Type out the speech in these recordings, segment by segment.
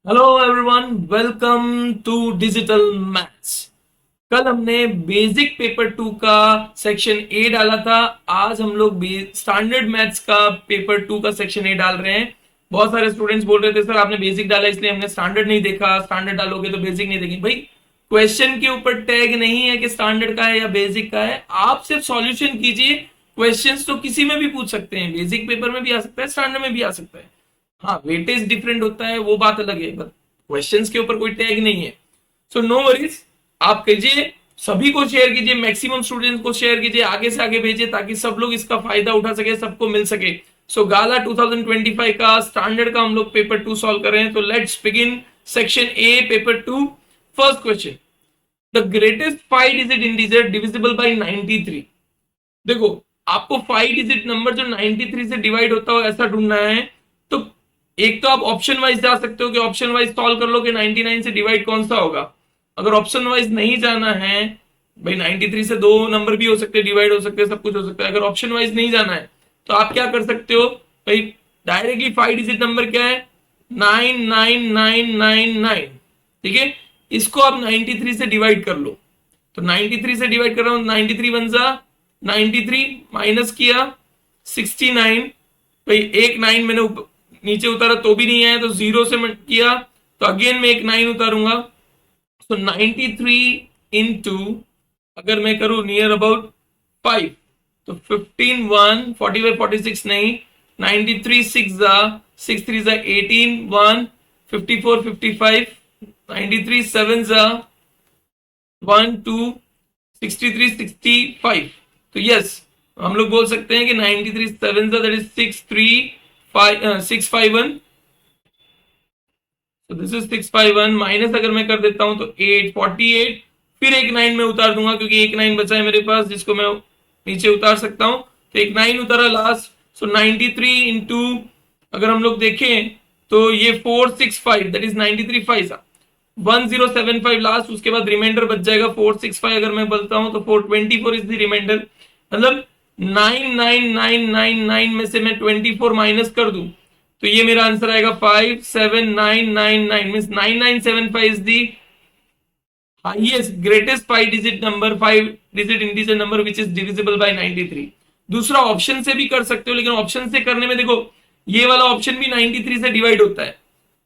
Hello everyone, welcome to digital maths. कल हमने basic paper 2 का सेक्शन ए डाला था। आज हम लोग स्टैंडर्ड मैथ्स का पेपर 2 का सेक्शन ए डाल रहे हैं। बहुत सारे स्टूडेंट्स बोल रहे थे सर आपने बेसिक डाला इसलिए हमने स्टैंडर्ड नहीं देखा, स्टैंडर्ड डालोगे तो बेसिक नहीं देखेंगे। भाई क्वेश्चन के ऊपर टैग नहीं है कि स्टैंडर्ड का है या बेसिक का है, आप सिर्फ सॉल्यूशन कीजिए। क्वेश्चंस तो किसी में भी पूछ सकते हैं, बेसिक पेपर में भी आ सकता है, स्टैंडर्ड में भी आ सकता है। हाँ, वेटेज डिफरेंट होता है वो बात अलग है, बट क्वेश्चंस के ऊपर कोई टैग नहीं है। सो नो वरीज, आप कीजिए, सभी को शेयर कीजिए, मैक्सिमम स्टूडेंट्स को शेयर कीजिए, आगे से आगे भेजिए ताकि सब लोग इसका फायदा उठा सके, सबको मिल सके। सो गाला 2025 का स्टैंडर्ड का हम लोग पेपर 2 सॉल्व कर रहे हैं। तो let's begin section A paper 2। First question, the greatest 5 digit integer divisible by 93। देखो, आपको 5 डिजिट नंबर जो 93 से डिवाइड होता हो ऐसा ढूंढना है। तो एक तो आप ऑप्शन वाइज जा सकते हो कि ऑप्शन वाइज सॉल्व कर लो कि 99 से डिवाइड कौन सा होगा। अगर ऑप्शन वाइज नहीं जाना है, भाई 93 से दो नंबर भी हो सकते हैं, डिवाइड हो सकते हैं, सब कुछ हो सकता है। अगर ऑप्शन वाइज नहीं जाना है तो आप क्या कर सकते हो, भाई डायरेक्टली 5 डिजिट नंबर क्या है, 99999। ठीक है, इसको आप 93 से डिवाइड कर लो। तो 93 से डिवाइड कर रहा हूं, 93 बन जा 93, माइनस किया 69। भाई एक 9 मैंने नीचे उतारा तो भी नहीं आया, तो 0 से किया तो अगेन मैं एक 9 उतारूंगा। तो 93 इंटू, अगर मैं करूं नियर अबाउट 5, तो 15 1 45 46 नहीं, 93 6 जा 6 3 जा 18 1 54 55, 93 7 जा 1 2 63 65। तो यस, हम लोग बोल सकते हैं कि 93 7 जा दैट इज 651। तो दिस इज 651 माइनस अगर मैं कर देता हूं तो 848, फिर एक 9 में उतार दूंगा क्योंकि एक 9 बचा है मेरे पास जिसको मैं नीचे उतार सकता हूं। तो एक 9 उतारा लास्ट। सो 93 इंटू, अगर हम लोग देखें तो ये 465 दैट इज 93 5 1075 लास्ट, उसके बाद रिमाइंडर बच जाएगा 465। अगर मैं बोलता हूं तो 424 इज द रिमाइंडर। मतलब 99999 में से मैं 24 माइनस कर दूं तो ये मेरा आंसर आएगा 57999 means 9975 is the highest greatest 5 digit number, 5 digit integer number which is divisible by 93। दूसरा ऑप्शन से भी कर सकते हो, लेकिन ऑप्शन से करने में देखो ये वाला ऑप्शन भी 93 से डिवाइड होता है,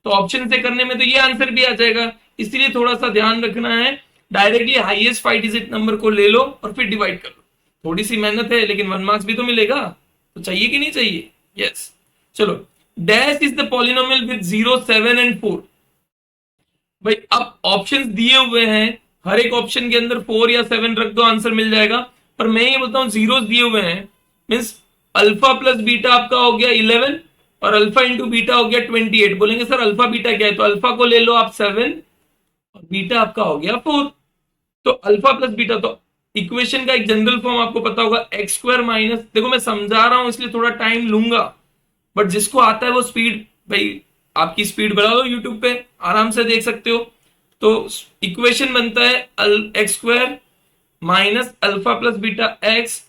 तो ऑप्शन से करने में तो ये आंसर भी आ जाएगा। इसलिए थोड़ा सा ध्यान रखना है, डायरेक्टली हाईएस्ट 5 डिजिट नंबर को ले लो और फिर डिवाइड कर लो। थोड़ी सी मेहनत है लेकिन 1 मार्क्स भी तो मिलेगा, तो चाहिए कि नहीं चाहिए? यस। चलो, dash is the polynomial with 0 7 and 4। भाई अब ऑप्शंस दिए हुए हैं, हर एक ऑप्शन के अंदर 4 या 7 रख दो, आंसर मिल जाएगा। पर मैं ये बोलता हूं जीरोस दिए हुए हैं, मींस अल्फा प्लस बीटा आपका हो गया 11 और अल्फा इंटू बीटा हो गया 28। बोलेंगे सर अल्फा बीटा क्या है, तो अल्फा को ले लो आप 7 और बीटा आपका हो गया 4। तो अल्फा प्लस बीटा, तो इक्वेशन का एक जनरल फॉर्म आपको पता होगा, एक्स स्क्वायर माइनस, देखो मैं समझा रहा हूं इसलिए थोड़ा टाइम लूंगा, बट जिसको आता है वो स्पीड, भाई आपकी स्पीड बढ़ा लो, यूट्यूब पे आराम से देख सकते हो। तो इक्वेशन बनता है X square minus alpha plus beta x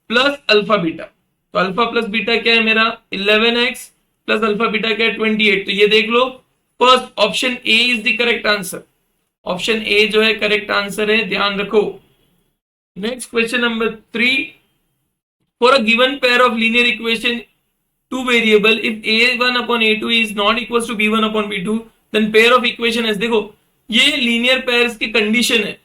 plus alpha beta. तो अल्फा प्लस बीटा क्या है मेरा 11x प्लस अल्फा बीटा क्या है 28। तो ये देख लो, first option A is the correct answer. Option A जो है करेक्ट आंसर है, ध्यान रखो। Next question number 3, for a given pair of linear equation two variable, if a1 upon a2 is not equals to b1 upon b2 then pair of equation is, देखो ये linear pairs की condition है,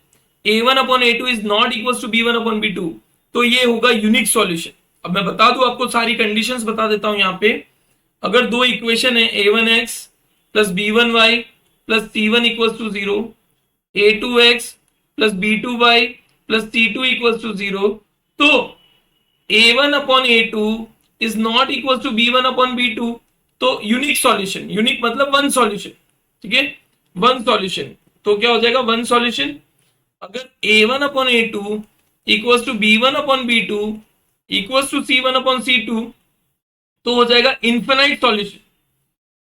a1 upon a2 is not equals to b1 upon b2, तो ये होगा unique solution. अब मैं बता दूं आपको, सारी कंडीशंस बता देता हूं यहाँ पे। अगर दो इक्वेशन है a1x plus b1y plus c1 equals to 0, a2x plus b2y plus c2 equals to 0, तो a1 upon a2 is not equal to b1 upon b2, तो यूनिक सॉल्यूशन, यूनिक मतलब वन सॉल्यूशन। ठीक है, वन सॉल्यूशन, तो क्या हो जाएगा one solution. अगर a1 upon a2 equals to b1 upon b2 equals to c1 upon c2, तो हो जाएगा इन्फिनाइट सॉल्यूशन।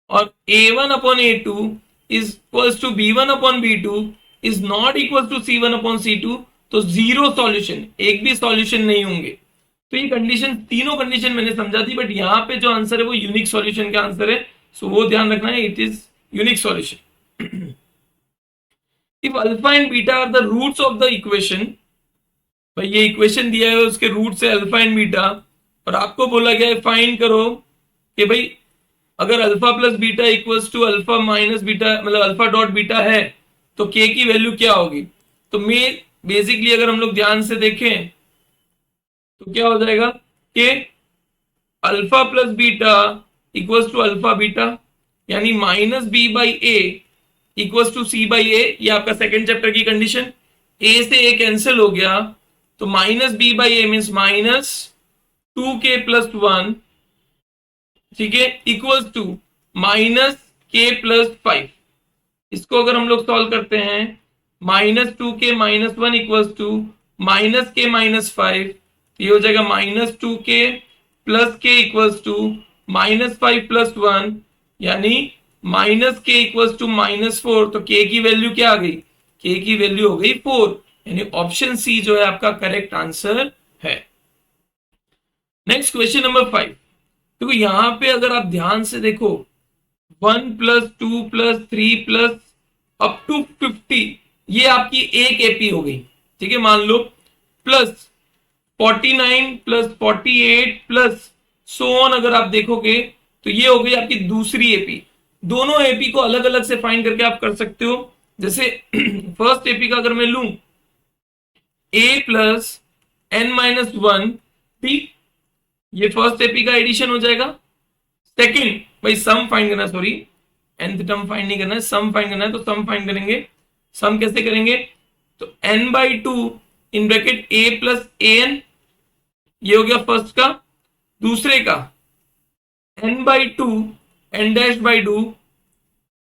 और a1 upon a2 is equals to b1 upon b2 is not equal to c1 upon c2, तो zero solution, एक भी solution नहीं होंगे। तो ये कंडीशन, तीनों कंडीशन मैंने समझा दी, बट यहां पे जो आंसर है वो यूनिक सॉल्यूशन का आंसर है। सो वो ध्यान रखना है, it is unique solution. If alpha and beta are the roots of the equation, भाई ये इक्वेशन दिया है उसके रूट से अल्फा एंड बीटा, और आपको बोला गया है फाइंड करो कि भाई अगर alpha plus beta equals to alpha minus beta, मतलब अल्फा डॉट बीटा है, तो के की वैल्यू क्या होगी। तो मैं बेसिकली अगर हम लोग ध्यान से देखें तो क्या हो जाएगा कि alpha plus beta equals to alpha beta, यानी minus B by A equals to C by A, ये आपका सेकेंड चैप्टर की कंडीशन। ए से ए कैंसिल हो गया, तो minus B by A means minus 2k plus 1, ठीक है, equals to minus K plus 5। इसको अगर हम लोग सॉल्व करते हैं, minus 2k minus 1 equals to minus K minus 5, ये हो जाएगा माइनस 2k प्लस के इक्वल्स टू माइनस 5 प्लस 1, यानी माइनस के इक्वल्स टू माइनस 4। तो के की वैल्यू क्या आ गई, के की वैल्यू हो गई 4, यानी ऑप्शन सी जो है आपका करेक्ट आंसर है। Next question number 5। देखो यहां पे अगर आप ध्यान से देखो 1 plus 2 plus 3 plus up to 50, ये आपकी एक एपी हो गई, ठीक है, मान लो, plus 49 plus 48 plus so on, अगर आप देखोगे तो ये हो गई आपकी दूसरी एपी। दोनों एपी को अलग अलग से फाइंड करके आप कर सकते हो। जैसे फर्स्ट एपी का अगर मैं लूं a plus n minus 1 p, ये फर्स्ट एपी का एडिशन हो जाएगा। सेकंड भाई सम फाइंड करना, सॉरी nth टर्म फाइंड नहीं करना है, सम फाइंड करना है, तो सम फाइंड करेंगे। सम कैसे करेंगे, तो n by 2 in bracket a plus a n, ये हो गया फर्स्ट का। दूसरे का n by 2 n dash by 2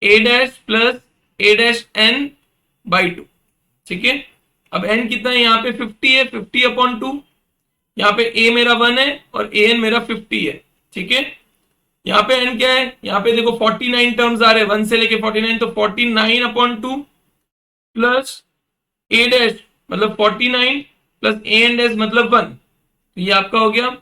a dash plus a dash n by 2, ठीक है। अब n कितना है, यहाँ पे 50 है, 50 अपॉन 2, यहाँ पे a मेरा 1 है और a n मेरा 50 है, ठीक है। यहाँ पे n क्या है, यहाँ पे देखो 49 टर्म्स आ रहे हैं, 1 से लेके 49, तो 49 अपॉन 2 प्लस a डैश मतलब 49 प्लस a n डैश मतलब 1, तो ये आपका हो गया।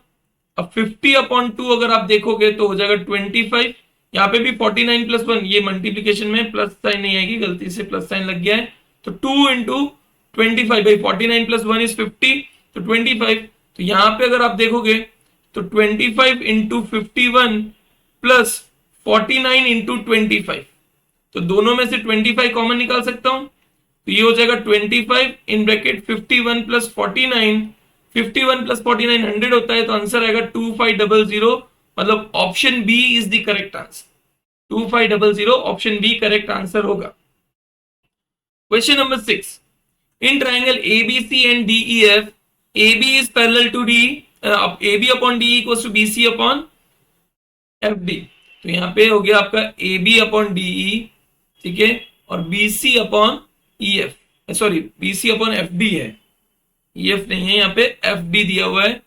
अब 50 अपॉन 2 अगर आप देखोगे तो हो जाएगा 25। यहाँ पे भी 49 प्लस 1, ये मल्टीप्लीकेशन में प्लस साइन नहीं आएगी, गलती से प्लस साइन लग गया है, तो 2 इंटू 25, भाई 49 प्लस 1 इज 50, तो 25। तो यहाँ पे अगर आप देखोगे तो 25 इंटू 51 प्लस 49 इंटू 25, तो दोनों में से 25 कॉमन निकाल सकता हूं, तो ये हो जाएगा 25 इन ब्रैकेट 51 प्लस 49, 51 प्लस 49 100 होता है, तो आंसर आएगा 2500, मतलब option B is the correct answer. 2500 option B correct answer होगा। Question number 6। In triangle ABC and DEF, AB is parallel to D, AB upon DE equals to BC upon FD। तो यहां पे हो गया आपका AB upon DE, ठीक है, और BC upon EF, sorry BC upon FD है, EF नहीं है, यहाँ पे FD दिया हुआ है।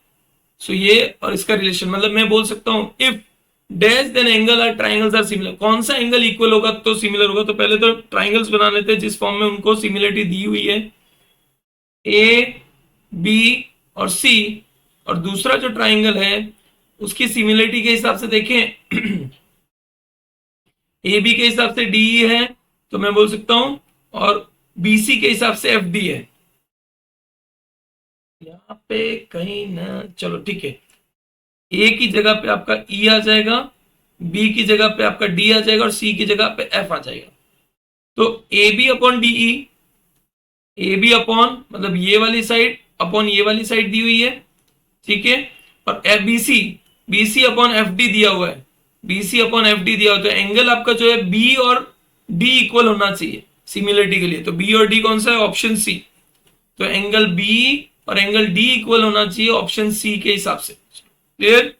सो ये और इसका रिलेशन, मतलब मैं बोल सकता हूं if dash then angle are triangles are similar, कौन सा एंगल इक्वल होगा तो सिमिलर होगा। तो पहले तो ट्राइंगल्स बना लेते हैं जिस फॉर्म में उनको सिमिलरिटी दी हुई है, ए बी और सी, और दूसरा जो ट्राइंगल है उसकी सिमिलरिटी के हिसाब से देखें ए बी के हिसाब से डी है, तो मैं बोल सकता हूं, और बीसी के हिसाब से एफ डी है। यहां पे कहीं ना, चलो ठीक है, ए की जगह पे आपका ई आ जाएगा, बी की जगह पे आपका डी आ जाएगा और सी की जगह पे एफ आ जाएगा। तो A B upon DE, A B upon मतलब ये वाली साइड अपॉन ये वाली साइड दी हुई है, ठीक है, और F B C, B C upon F D दिया हुआ है, B C upon F D दिया हुआ है। तो एंगल आपका जो है बी और डी इक्वल होना चाहिए सिमिलरिटी के लिए, तो बी और डी कौन सा है, ऑप्शन सी। तो एंगल बी और एंगल डी इक्वल होना चाहिए ऑप्शन सी के हिसाब से। क्लियर।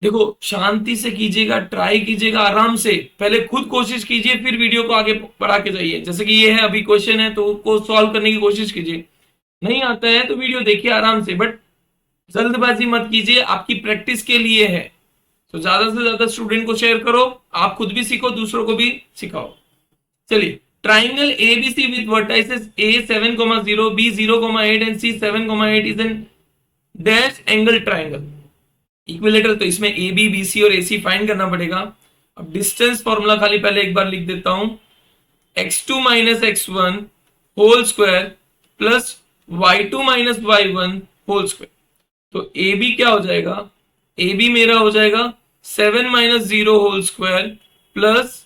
देखो शांति से कीजिएगा, ट्राई कीजिएगा आराम से, पहले खुद कोशिश कीजिए फिर वीडियो को आगे बढ़ा के जाइए। जैसे कि ये है अभी क्वेश्चन है तो उसको सॉल्व करने की कोशिश कीजिए, नहीं आता है तो वीडियो देखिए आराम से, बट जल्दबाजी मत कीजिए, आपकी प्रैक्टिस के लिए है। तो ज्यादा से ज्यादा स्टूडेंट को शेयर करो, आप खुद भी सीखो, दूसरों को भी सिखाओ। चलिए, triangle ABC with vertices A 7,0, B 0,8 and C 7,8 is an dash angle triangle equilateral. तो इसमें ए बी बी सी और AC फाइंड करना पड़ेगा। अब डिस्टेंस फॉर्मूला खाली पहले एक बार लिख देता हूं, x2 minus x1 whole square plus y2 minus y1 whole square. तो ए बी क्या हो जाएगा, ए बी मेरा हो जाएगा 7 minus 0 whole square plus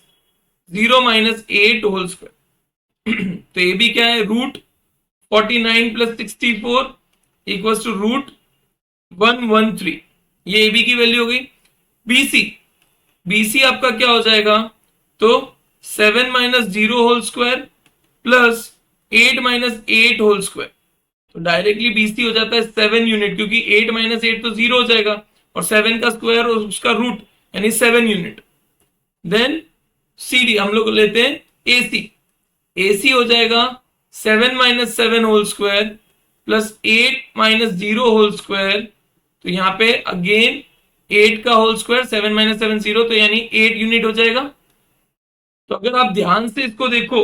0 minus 8 whole square. तो ए बी क्या है, root 49 plus 64 equals to root 113। ये ए बी की वैल्यू हो गई। बीसी, बीसी आपका क्या हो जाएगा, तो 7 minus 0 whole square plus 8 minus 8 whole square. तो डायरेक्टली बीसी हो जाता है 7 यूनिट, क्योंकि 8 माइनस 8 तो 0 हो जाएगा और 7 का स्क्वायर और उसका रूट यानी 7 यूनिट। देन सी डी हम लोग लेते हैं एसी, एसी हो जाएगा 7 minus 7 whole square plus 8 minus 0 whole square. तो यहां पे अगेन 8 का होल स्क्वायर, 7 माइनस 7 0, तो यानी 8 यूनिट हो जाएगा। तो अगर आप ध्यान से इसको देखो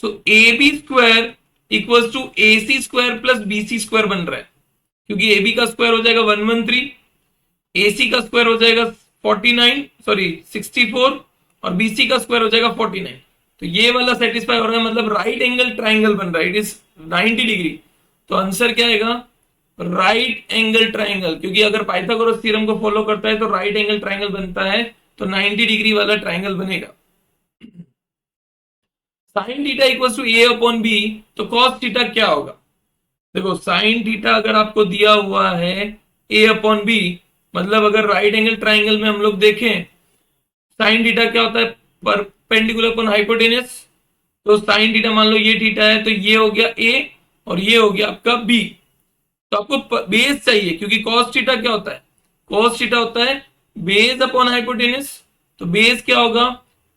so A B square equals to A C square plus B C square बन रहा है, क्योंकि ए बी का स्क्वायर हो जाएगा 113, ए सी का स्क्वायर हो जाएगा 64 और बी सी का स्क्वायर हो जाएगा 49। तो ये वाला सेटिस्फाई हो रहा है, मतलब राइट एंगल ट्राइंगल बन रहा है, इट इज 90 डिग्री। तो आंसर क्या आएगा, राइट एंगल ट्राइंगल, क्योंकि अगर पाइथागोरस थ्योरम को फॉलो करता है तो राइट एंगल ट्राइंगल बनता है, तो 90 डिग्री वाला ट्राइंगल बनेगा। Sine theta equals to A upon B, तो कॉस थीटा क्या होगा। देखो साइन थीटा अगर आपको दिया हुआ है ए अपॉन बी, मतलब अगर राइट एंगल ट्राइंगल में हम लोग देखें साइन थीटा क्या होता है, परपेंडिकुलर अपॉन हाइपोटेनस। तो साइन थीटा मान लो ये थीटा है, तो ये हो गया ए और ये हो गया आपका बी। तो आपको बेस चाहिए, क्योंकि कॉस थीटा क्या होता है, कॉस थीटा होता है बेस अपॉन हाइपोटेनस। तो बेस क्या होगा,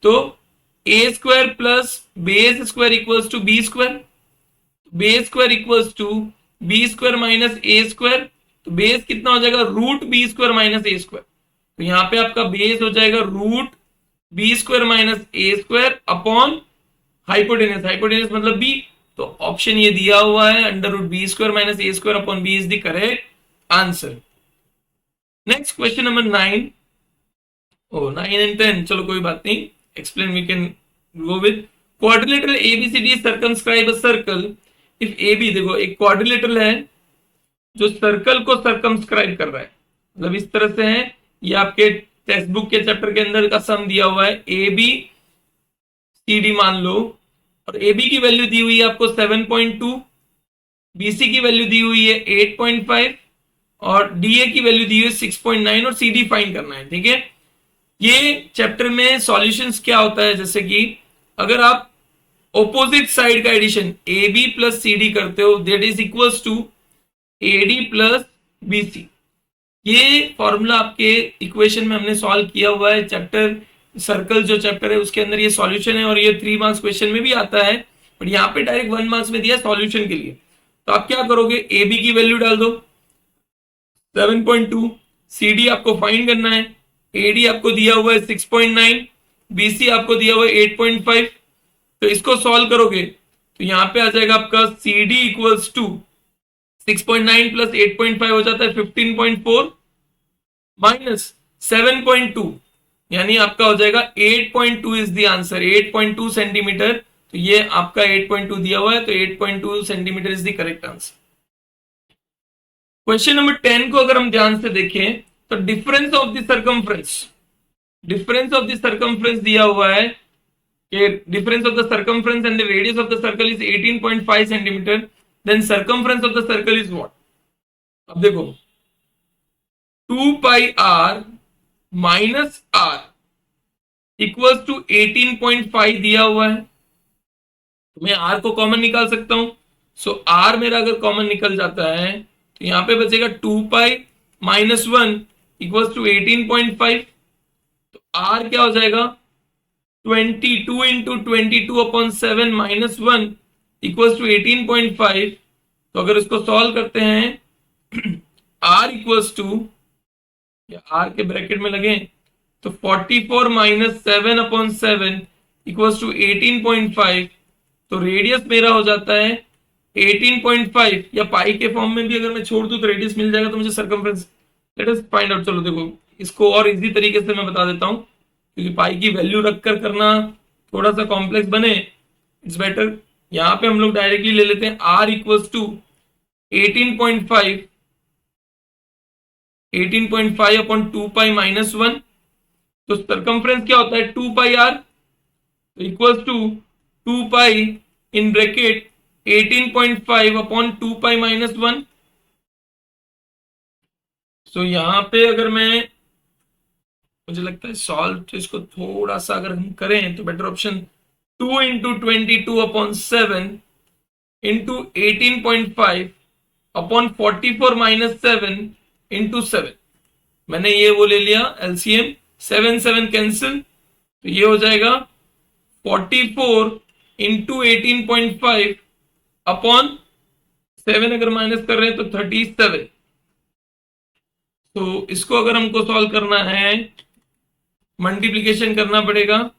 तो A square plus base square equals to B square, base square equals to B square minus A square. तो बेस कितना हो जाएगा, root B square minus A square. तो यहां पे आपका बेस हो जाएगा root B square minus A square upon hypotenuse, hypotenuse मतलब बी। तो ऑप्शन ये दिया हुआ है under root B square minus A square upon B is the correct answer. Next question number 9, oh 9 and 10, चलो कोई बात नहीं, explain we can go with. Quadrilateral ABCD circumscribe a circle if A B. देखो एक quadrilateral है जो circle को circumscribe कर रहा है, मतलब इस तरह से है। ये आपके टेक्स्ट बुक के चैप्टर के अंदर का सम दिया हुआ है, ए बी सी डी मान लो, और ए बी की वैल्यू दी हुई है आपको 7.2, बी सी की वैल्यू दी हुई है 8.5 और डी ए की वैल्यू दी हुई है 6.9 और सी डी फाइंड करना है। ठीक है, ये चैप्टर में सॉल्यूशंस क्या होता है, जैसे कि अगर आप ऑपोजिट साइड का addition A B plus C D करते हो, that is equals to A D plus B C. ये फॉर्मूला आपके इक्वेशन में हमने सॉल्व किया हुआ है, चैप्टर सर्कल जो चैप्टर है उसके अंदर ये सॉल्यूशन है, और ये 3 मार्क्स क्वेश्चन में भी आता है, बट यहाँ पे डायरेक्ट 1 मार्क्स में दिया सॉल्यूशन के लिए। तो आप क्या करोगे, ए बी की वैल्यू डाल दो 7.2, सी डी आपको फाइंड करना है, ए डी आपको दिया हुआ है 6.9, बी सी आपको दिया हुआ है 8.5। तो इसको सॉल्व करोगे तो यहाँ पे आ जाएगा आपका C D equals to 6.9 plus 8.5 हो जाता है 15.4 माइनस 7.2, यानी आपका हो जाएगा 8.2 इज द आंसर, 8.2 सेंटीमीटर। तो ये आपका 8.2 दिया हुआ है, तो 8.2 centimetre is the correct answer. Question number 10 को अगर हम ध्यान से देखें तो difference of the circumference, difference of the circumference दिया हुआ है कि difference of the circumference and the radius of the circle is 18.5 centimetre, then circumference of the circle is what. अब देखो 2 pi R minus R equals to 18.5 दिया हुआ है, तो मैं आर को कॉमन निकाल सकता हूं। सो आर मेरा अगर कॉमन निकल जाता है तो यहां पे बचेगा 2 पाई माइनस 1 इक्वल्स टू 18.5। तो आर क्या हो जाएगा 22 into 22 upon 7 minus 1 equals to 18.5। तो अगर इसको सॉल्व करते हैं आर इक्वल्स टू, या आर के ब्रैकेट में लगे तो 44 माइनस 7 अपॉन 7 इक्वल्स टू 18.5। तो रेडियस मेरा हो जाता है 18.5, या पाई के फॉर्म में भी अगर मैं छोड़ दूं तो रेडियस मिल जाएगा, तो मुझे circumference let us find out. चलो देखो इसको और इजी तरीके से मैं बता देता हूं, क्योंकि पाई की वैल्यू रखकर करना थोड़ा सा कॉम्प्लेक्स बने इट्स बेटर। यहाँ पे हम लोग डायरेक्टली ले लेते हैं r equals to 18.5 upon 2 pi minus 1। तो सरकमफ्रेंस क्या होता है 2 pi r equals to 2 pi in bracket 18.5 upon 2 pi minus 1। So यहां पे अगर मैं, मुझे लगता है सॉल्व इसको थोड़ा सा अगर हम करें तो better option 2 into 22 upon 7 into 18.5 upon 44 minus 7 into 7। मैंने ये वो ले लिया एलसीएम, 7 7 कैंसिल, तो ये हो जाएगा 44 इंटू 18.5 अपॉन 7 अगर माइनस कर रहे हैं तो 37। तो इसको अगर हमको सॉल्व करना है मल्टीप्लीकेशन करना पड़ेगा।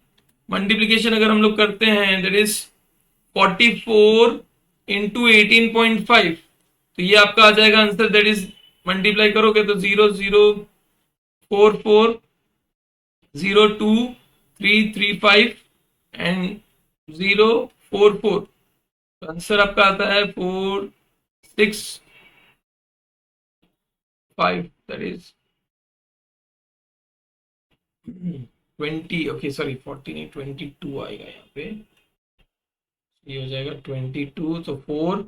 मल्टीप्लीकेशन अगर हम लोग करते हैं दैट इज 44 इंटू 18.5, तो ये आपका आ जाएगा आंसर, दैट इज मल्टीप्लाई करोगे तो 004402335 एंड 044, तो आंसर आपका आता है 465, दैट इज 20, ओके सॉरी 40 नहीं 22 आएगा यहाँ पे, ये हो जाएगा 22, तो 4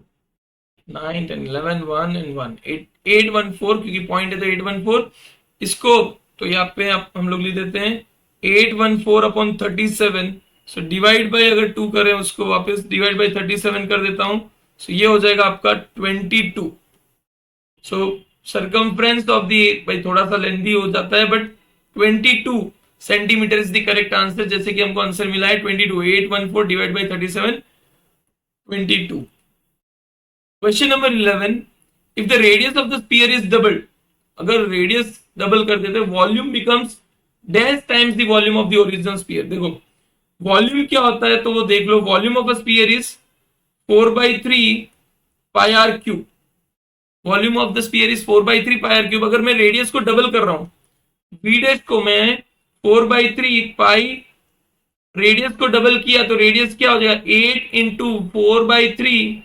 9 10 11 1 एंड 1 814, क्योंकि पॉइंट है तो 814 इसको, तो यहाँ पे आप हम लोग लिख देते हैं 814 अपॉन 37। सो डिवाइड बाय अगर 2 करें उसको वापस डिवाइड बाय 37 कर देता हूं, सो ये हो जाएगा आपका 22। सो सरकमफ्रेंस ऑफ दी, भाई थोड़ा सा लेंथी हो जाता है but 22 centimetre is the correct answer, जैसे कि हमको आंसर मिला है 22, 814 divide by 37 22। Question number 11, if the radius of the sphere is doubled, अगर रेडियस डबल कर देते volume becomes dash times the volume of the original sphere. देखो volume क्या होता है तो वो देख लो, volume of a sphere is 4/3 pi R cube. Volume of the sphere is 4/3 pi R cube. अगर मैं रेडियस को डबल कर रहा हूं, बी डैश को मैं 4/3 पाई, रेडियस को डबल किया तो रेडियस क्या हो जाएगा 8 इंटू 4/3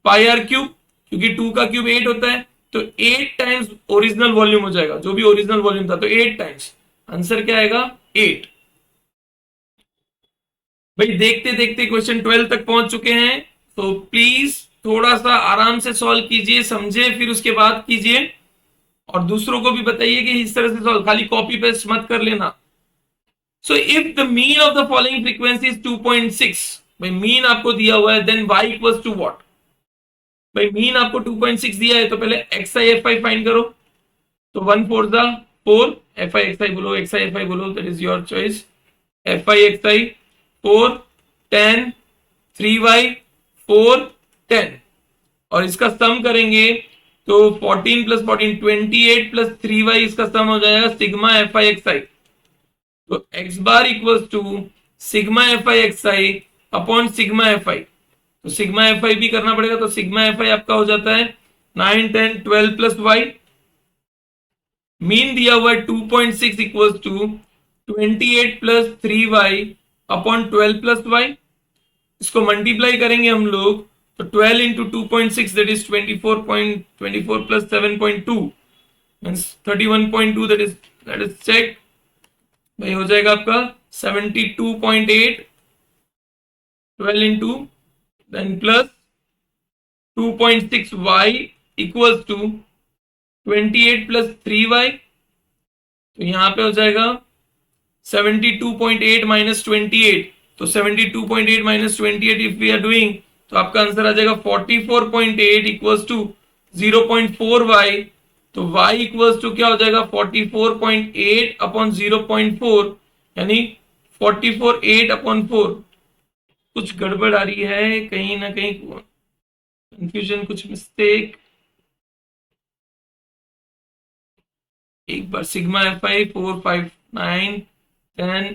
पाई आर क्यूब, क्योंकि 2 का क्यूब 8 होता है, तो 8 टाइम्स ओरिजिनल वॉल्यूम हो जाएगा, जो भी ओरिजिनल वॉल्यूम था, तो 8 टाइम्स आंसर क्या आएगा 8। भाई देखते देखते क्वेश्चन 12 तक पहुंच चुके हैं, तो प्लीज थोड़ा सा आराम से सॉल्व कीजिए, समझे फिर उसके बाद कीजिए, और दूसरों को भी बताइए कि इस तरह से सॉल्व, खाली कॉपी पेस्ट मत कर लेना। So if the mean of the following frequency is 2.6, भाई मीन आपको दिया हुआ है, then y equals to what. भाई मीन आपको 2.6 दिया है तो पहले xi fi फाइंड करो, तो 1 4 जा 4, fi xi बोलो, xi fi बोलो, that is your choice, fi xi 4 10 3y 4 10, और इसका सम करेंगे तो 14 प्लस 14 28 प्लस 3y, इसका सम हो जाएगा सिग्मा fi xi। तो x bar equals to sigma fi xi upon sigma fi, तो सिग्मा fi भी करना पड़ेगा, तो सिग्मा fi आपका हो जाता है 9 10 12 प्लस y। मीन दिया हुआ है 2.6 इक्वल्स टू 28 प्लस 3y अपॉन 12 प्लस y। इसको मल्टीप्लाई करेंगे हम लोग तो 12 into 2.6 that is 24 plus 7.2 means 31.2, that is check भाई, हो जाएगा आपका 72.8, 12 into then plus 2.6y equals to 28 plus 3y, तो यहां पे हो जाएगा 72.8 माइनस 28, तो 72.8 minus 28 if we are doing, तो आपका आंसर आ जाएगा 44.8 इक्वल्स टू 0.4y, तो y इक्वल्स टू क्या हो जाएगा 44.8 अपॉन 0.4, यानी 44 अपॉन 4। कुछ गड़बड़ आ रही है कहीं ना कहीं, कंफ्यूजन, कुछ मिस्टेक। एक बार sigma fi 4 5 9 10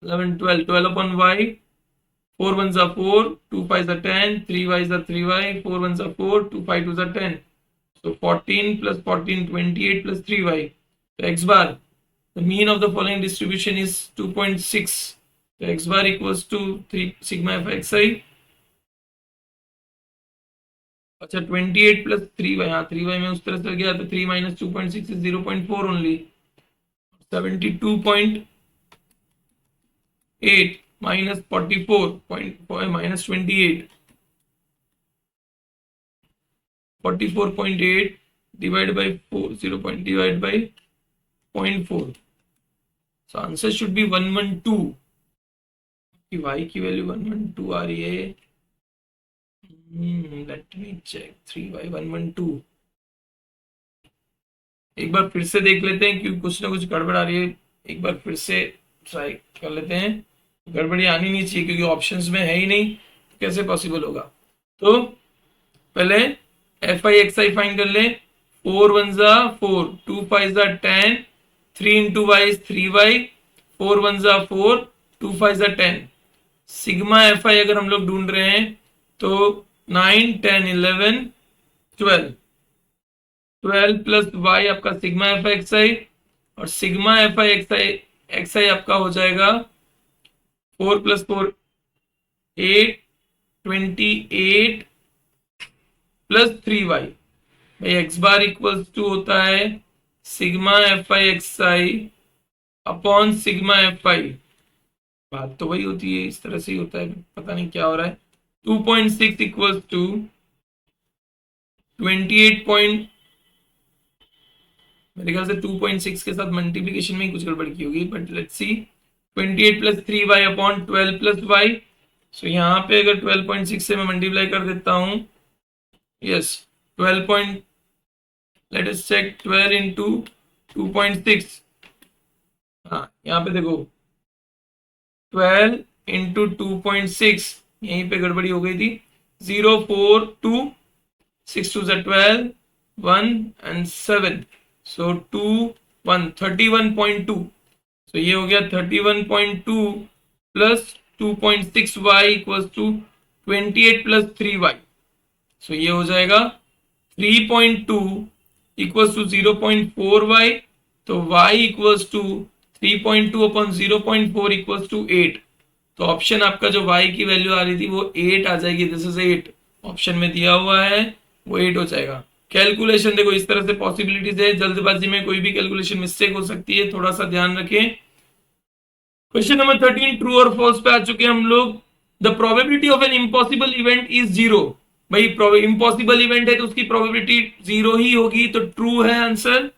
11 12 12 upon y, 4 1s are 4, 2 5s are 10, 3 y's are 3y, 4 1s are 4, 2 5 2s are 10, so 14 plus 14 28 plus 3y, so x bar, the mean of the following distribution is 2.6, तो X bar equals to 3 sigma F X I. अच्छा 28 plus 3y, हाँ 3y में उस तरह से गया तो 3 minus 2.6 is 0.4 only. 72.8 minus 44 minus 28, 44.8 divided by 4 0. Divided by 0.4, so answer should be 112 कि y की वैल्यू 112 आ रही है। Let me check 3y 112। एक बार फिर से देख लेते हैं क्योंकि कुछ ना कुछ गड़बड़ आ रही है। एक बार फिर से ट्राई कर लेते हैं। गड़बड़ी आनी नहीं चाहिए क्योंकि ऑप्शंस में है ही नहीं, कैसे पॉसिबल होगा। तो पहले F I x I find कर ले। 4 1 जा 4, 2 5 जा 10, 3 इंटू वाई इज 3y, 4 1 जा 4, 2 5 जा 10। सिग्मा एफ आई अगर हम लोग ढूंढ रहे हैं तो 9 10 11 12, 12 प्लस वाई आपका सिग्मा एफ आई एक्स आई, और सिग्मा एफ आई एक्स आई आपका हो जाएगा 4 प्लस 4 8, 28 प्लस 3y। भाई एक्स बार इक्वल्स टू होता है sigma F I x I upon sigma F I. बात तो वही होती है, इस तरह से ही होता है, पता नहीं क्या हो रहा है। 2.6 इक्वल्स टू 28 मेरे ख्याल से 2.6 के साथ मल्टीप्लिकेशन में ही कुछ गड़बड़ की होगी, but let's see. 28 plus 3y अपॉन 12 प्लस y। सो यहाँ पे अगर 12.6 से मैं मल्टीप्लाई कर देता हूँ, yes 12 let us check 12 into 2.6। हाँ यहाँ पे देखो 12 इंटू 2.6, यहीं पे गड़बड़ी हो गई थी। 0 4 2 6 2 12 1 एंड 7, सो 2 1 31.2। सो ये हो गया 31.2 plus 2.6y equals to 28 plus 3y। So ये हो जाएगा 3.2 इक्वल्स टू 0.4y, तो y equals to 3.2 upon 0.4 equals to 8। तो ऑप्शन आपका जो y की वैल्यू आ रही थी वो 8 आ जाएगी। दिस इज 8, ऑप्शन में दिया हुआ है वो 8 हो जाएगा। कैलकुलेशन देखो इस तरह से पॉसिबिलिटीज है, जल्दबाजी में कोई भी कैलकुलेशन मिस्टेक हो सकती है, थोड़ा सा ध्यान रखें। क्वेश्चन नंबर 13 ट्रू और फॉल्स पे आ चुके हैं हम लोग। The probability of an impossible event is 0। भाई इम्पॉसिबल इवेंट है तो उसकी प्रोबेबिलिटी 0 ही होगी, तो ट्रू है answer.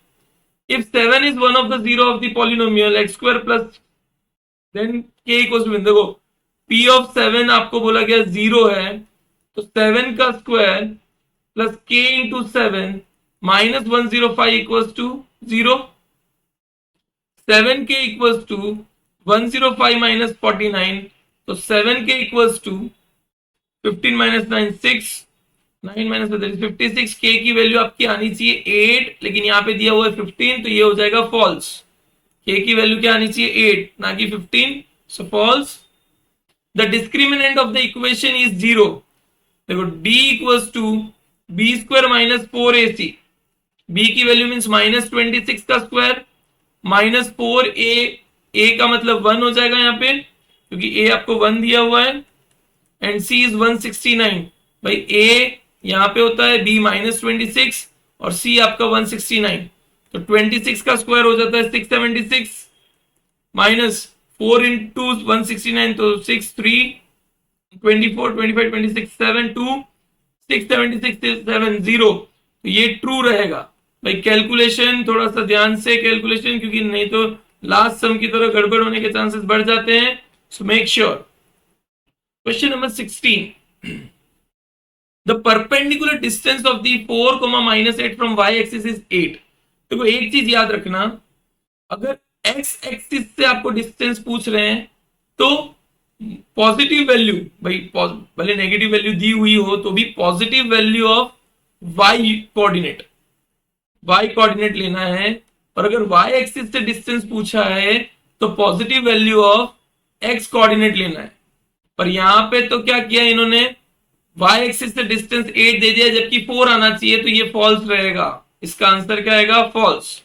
If 7 is one of the zero of the polynomial X square plus then k equals to, देखो p ऑफ 7 आपको बोला गया 0 है, तो 7 का square plus k into 7 minus 105 equals to 0। 7k equals to 105 minus 49, तो 7k equals to 15 minus 9 6, 9 minus 56। k की value आपकी आनी चाहिए 8, लेकिन यहाँ पे दिया हुआ है 15, तो ये हो जाएगा फॉल्स। k की वैल्यू क्या आनी चाहिए 8 ना कि 15, so false. The discriminant of the equation is 0। देखो d equals to B square minus 4ac, b की वैल्यू मीन्स माइनस 26 का स्क्वायर माइनस 4a का मतलब 1 हो जाएगा यहाँ पे क्योंकि a आपको 1 दिया हुआ है, एंड c इज 169। भाई a यहाँ पे होता है b माइनस 26 और c आपका 169, तो 26 का स्क्वायर हो जाता है 676 माइनस 4 इंटू 169, तो 6 3 24 25 26 7 2 676 7 0, तो ये ट्रू रहेगा। भाई कैलकुलेशन थोड़ा सा ध्यान से कैलकुलेशन, क्योंकि नहीं तो लास्ट सम की तरह गड़बड़ होने के चांसेस बढ़ जाते हैं, so make sure. Question number 16, the perpendicular distance of the 4, -8 from y axis is 8। देखो एक चीज याद रखना, अगर x एक्सिस से आपको डिस्टेंस पूछ रहे हैं तो पॉजिटिव वैल्यू, भाई भले नेगेटिव वैल्यू दी हुई हो तो भी positive value of y coordinate लेना है, और अगर y एक्सिस से डिस्टेंस पूछा है तो positive value of x coordinate लेना है। पर यहां पे तो क्या किया इन्होंने, y एक्सिस से डिस्टेंस 8 दे दिया जबकि 4 आना चाहिए, तो ये फॉल्स रहेगा। इसका आंसर क्या आएगा, फॉल्स।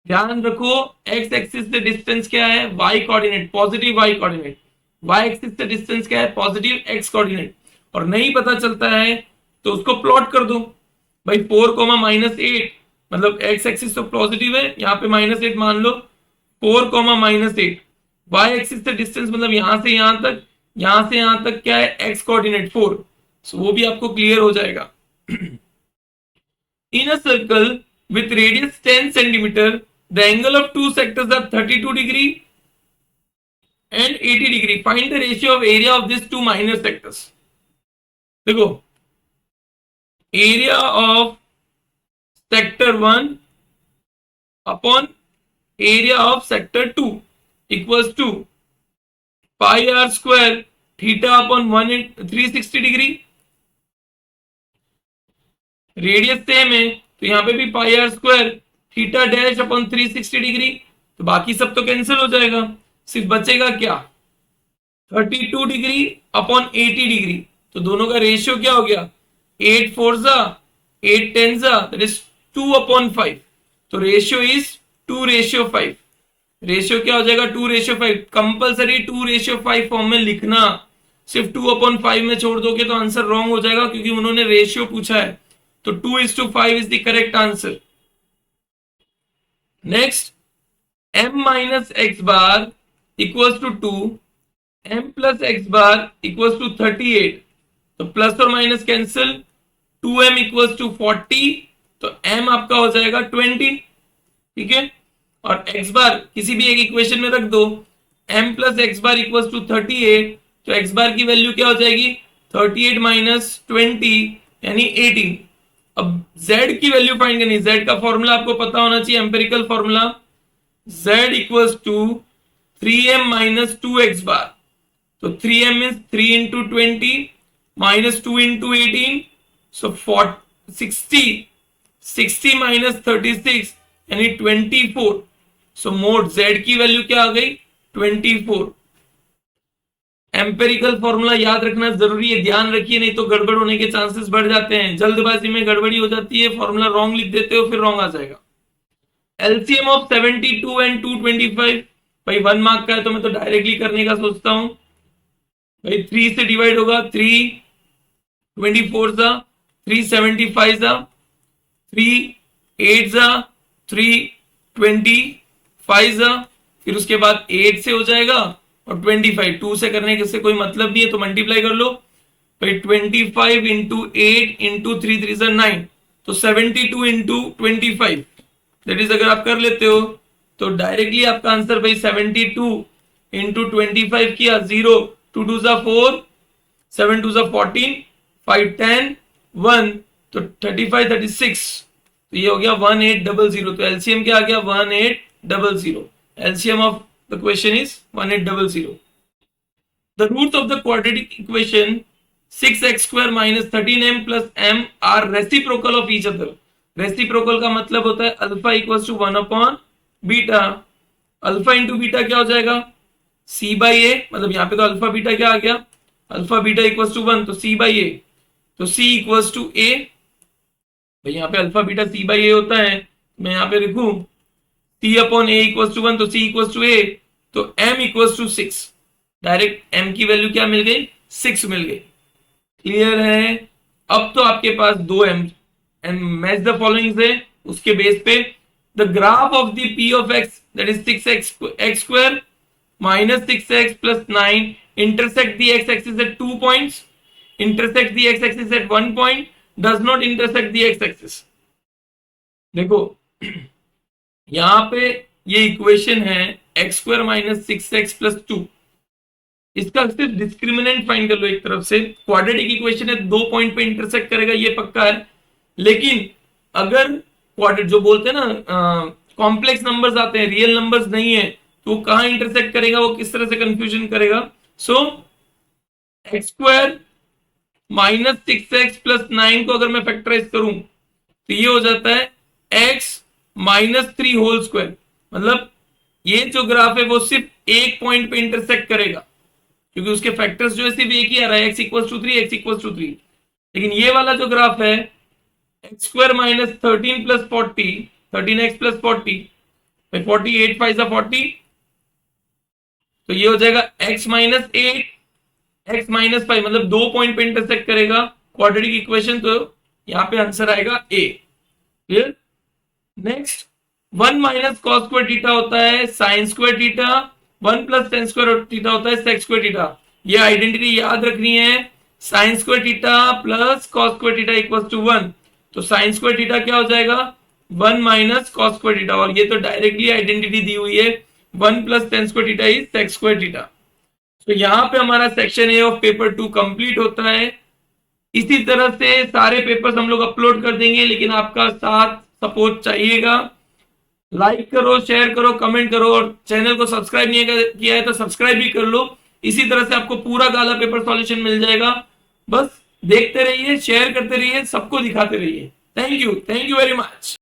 ध्यान रखो x एक्सिस से डिस्टेंस क्या है, y coordinate, positive y coordinate. Y axis से डिस्टेंस क्या है, पॉजिटिव एक्स कोऑर्डिनेट, और नहीं पता चलता है तो उसको प्लॉट कर दो भाई। 4, -8 मतलब एक्स एक्सिस तो पॉजिटिव है, यहाँ पे -8 मान लो, 4, -8, वाई एक्सिस से डिस्टेंस मतलब यहां से यहां तक, यहां से यहां तक क्या है, एक्स कोऑर्डिनेट 4। सो वो भी आपको क्लियर हो जाएगा। In a circle with radius 10 centimeter, the angle of two sectors are 32 degree and 80 degree. Find the ratio of area of these two minor sectors. देखो, area of sector 1 upon area of sector 2 equals to pi r square theta upon 1 in 360 degree. Radius same है तो यहाँ पे भी pi R square theta dash upon 360 degree, तो बाकी सब तो कैंसिल हो जाएगा, सिर्फ बचेगा क्या, 32 डिग्री अपॉन 80 डिग्री। तो दोनों का रेशियो क्या हो गया, 8 4 जा 8 10 जा, दैट इज 2/5। तो रेशियो इज 2:5। रेशियो क्या हो जाएगा, 2:5। कंपलसरी 2:5 फॉर्म में लिखना, सिर्फ 2/5 में छोड़ दोगे तो आंसर रॉन्ग हो जाएगा, क्योंकि उन्होंने रेशियो पूछा है। तो 2:5 is the correct answer. Next, m minus X bar equals to 2, m plus X bar equals to 38। तो प्लस और minus cancel, 2m equals to 40, तो m आपका हो जाएगा 20। ठीक है, और x बार किसी भी एक इक्वेशन में रख दो, m plus X bar equals to 38, तो x बार की वैल्यू क्या हो जाएगी, 38 माइनस 20 यानी 18। अब z की वैल्यू फाइंड करनी, z का फॉर्मूला आपको पता होना चाहिए, empirical formula, z equals to 3m minus 2x bar. तो 3m means 3 into 20 minus 2 into 18, so 60 minus 36 यानी 24। सो मोड z की वैल्यू क्या आ गई, 24। एम्पेरिकल फॉर्मूला याद रखना जरूरी है, ध्यान रखिए, नहीं तो गड़बड़ होने के चांसेस बढ़ जाते हैं, जल्दबाजी में गड़बड़ी हो जाती है, फॉर्मूला रॉन्ग लिख देते हो फिर रॉन्ग आ जाएगा। एलसीएम ऑफ 72 एंड 225, भाई 1 मार्क का है तो मैं तो डायरेक्टली करने का सोचता हूं भाई। 3 से डिवाइड होगा, 3 24 जा, 3 75 जा, 3 8 जा, 3 25 जा, फिर उसके बाद 8 से हो जाएगा और 25 2 से करने से कोई मतलब नहीं है, तो मल्टीप्लाई कर लो भाई। 25 इंटू 8 इंटू 3 3 9, तो 72 इंटू 25, दैट इज अगर आप कर लेते हो तो डायरेक्टली आपका आंसर भाई 72 इंटू 25 किया, 0 2 2 जा 4, 7 2 जा 14, 5 10 1, तो 35 36, तो ये हो गया 1800। तो एलसीएम क्या आ गया, 1800। LCM of the question is 1800। The roots of the quadratic equation 6x square minus 13m plus m are reciprocal of each other. Reciprocal का मतलब होता है alpha equals to 1 upon beta. Alpha into beta क्या हो जाएगा, c by ए, मतलब यहाँ पे तो अल्फा बीटा क्या आ गया, अल्फा बीटा इक्वल्स टू 1, तो c बाई ए, तो c इक्वल्स टू a। भाई यहाँ पे alpha beta c by A होता है, मैं यहाँ पे लिखूं c upon a equals to 1, तो c इक्वल्स टू a, तो m equals to 6। Direct m की वैल्यू क्या मिल गई, 6 मिल गई। क्लियर है, अब तो आपके पास 2m and match the following है, उसके बेस पे the graph of the p of x that is 6x square minus 6x plus 9 intersect the x axis at 2 points, intersect the x axis at 1 point, does not intersect the x axis। देखो यहां पे ये equation है x square minus 6x plus 2, इसका सिर्फ discriminant find कर लो एक तरफ से। क्वाड्रेटिक इक्वेशन है, 2 पॉइंट पे इंटरसेक्ट करेगा ये पक्का है, लेकिन अगर क्वाड्रेट जो बोलते हैं ना कॉम्प्लेक्स नंबर्स आते हैं, रियल नंबर्स नहीं है, तो वो कहां इंटरसेक्ट करेगा, वो किस तरह से कंफ्यूजन करेगा। So X square minus 6x plus 9 को अगर मैं फैक्टराइज करूं तो ये हो जाता है x माइनस 3 होल स्क्वायर, मतलब ये जो ग्राफ है वो सिर्फ एक पॉइंट पे इंटरसेक्ट करेगा, क्योंकि उसके फैक्टर्स जो है सिर्फ एक ही आ रहा है, x equals to 3 x equals to 3। लेकिन ये वाला जो ग्राफ है X square minus 13 plus 40, 13x plus 40, 48 5 40, तो ये हो जाएगा x माइनस 8 x माइनस 5, मतलब 2 पॉइंट पे इंटरसेक्ट करेगा क्वाड्रेटिक इक्वेशन, तो यहां पे आंसर आएगा a। Clear. Next 1 minus cos square theta होता है sine square theta, 1 plus tan square theta होता है सेक स्क्वायर थीटा। ये आइडेंटिटी याद रखनी है, sine square theta plus cos square theta equals to 1। तो साइन स्क्वायर थीटा क्या हो जाएगा 1 माइनस कॉस स्क्वायर थीटा, और ये तो डायरेक्टली आइडेंटिटी दी हुई है 1 plus tan square theta is sec square theta. तो यहां पे हमारा section A of paper 2 complete होता है। इसी तरह से सारे पेपर्स हम लोग अपलोड कर देंगे, लेकिन आपका साथ सपोर्ट चाहिएगा। लाइक करो, शेयर करो, कमेंट करो, और चैनल को सब्सक्राइब नहीं किया है तो सब्सक्राइब भी कर लो। इसी तरह से आपको पूरा काला पेपर सॉल्यूशन मिल जाएगा। बस देखते रहिए, शेयर करते रहिए, सबको दिखाते रहिए। Thank you very much.